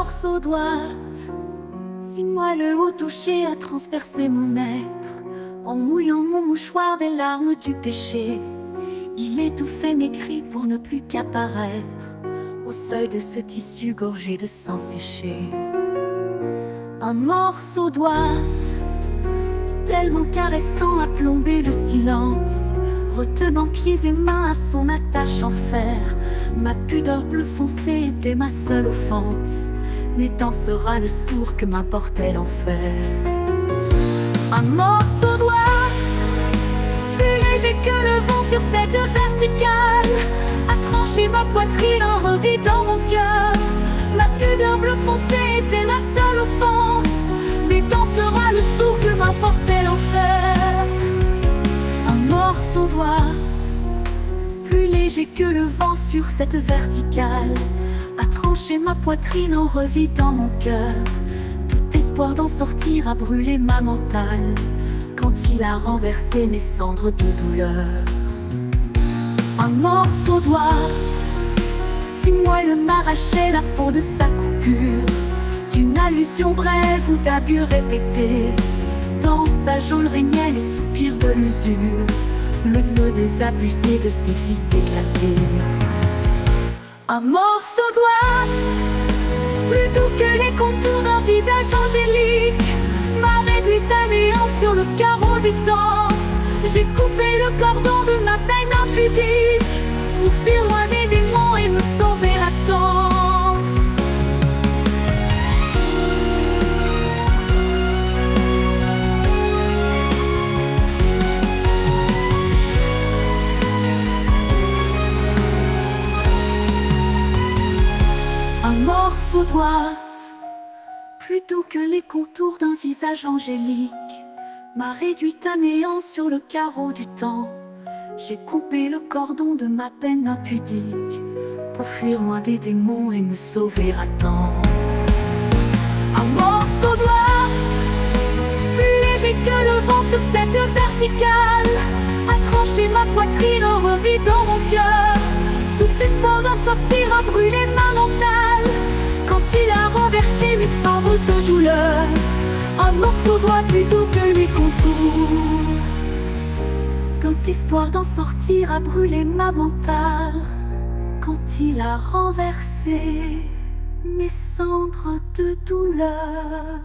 morceau droite. Si moi le haut touché a transpercé mon être, en mouillant mon mouchoir des larmes du péché, il étouffait mes cris pour ne plus qu'apparaître au seuil de ce tissu gorgé de sang séché. Un morceau droite, tellement caressant, a plombé le silence, retenant pieds et mains à son attache en fer. Ma pudeur bleu foncé était ma seule offense, n'étant ce rat le sourd que m'apportait l'enfer. Un morceau droite, plus léger que le vent sur cette verticale, a tranché ma poitrine en revidant mon cœur. Ma pudeur bleu foncé était ma seule offense, n'étant ce rat le sourd que m'apportait l'enfer. Un morceau droite, plus léger que le vent sur cette verticale, a tranché ma poitrine en revidant mon cœur. Tout espoir d'en sortir a brûlé ma mentale, quand il a renversé mes cendres de douleur. Un morceau droite, si moelleux m'arrachait la peau de sa coupure, d'une allusion brève ou d'abus répétés. Dans sa geôle régnait les soupirs de l'usure, le nœud désabusé de ses fils éclatés. Un morceau droite, plus doux que les contours d'un visage angélique, m'a réduit à néant sur le carreau du temps. J'ai coupé le cordon de ma peine impudique pour fuir loin des démons et me sauver à temps. Un morceau droite, plus doux que les contours d'un visage angélique, m'a réduit à néant sur le carreau du temps. J'ai coupé le cordon de ma peine impudique pour fuir loin des démons et me sauver à temps. Un morceau droite, plus léger que le vent sur cette verticale, a tranché ma poitrine en revidant mon cœur. Tout espoir d'en sortir a brûlé ma mentale, quand il a renversé mes cendres de douleur. Un morceau droit plus doux que les contours, quand espoir d'en sortir a brûlé ma mentale, quand il a renversé mes cendres de douleur.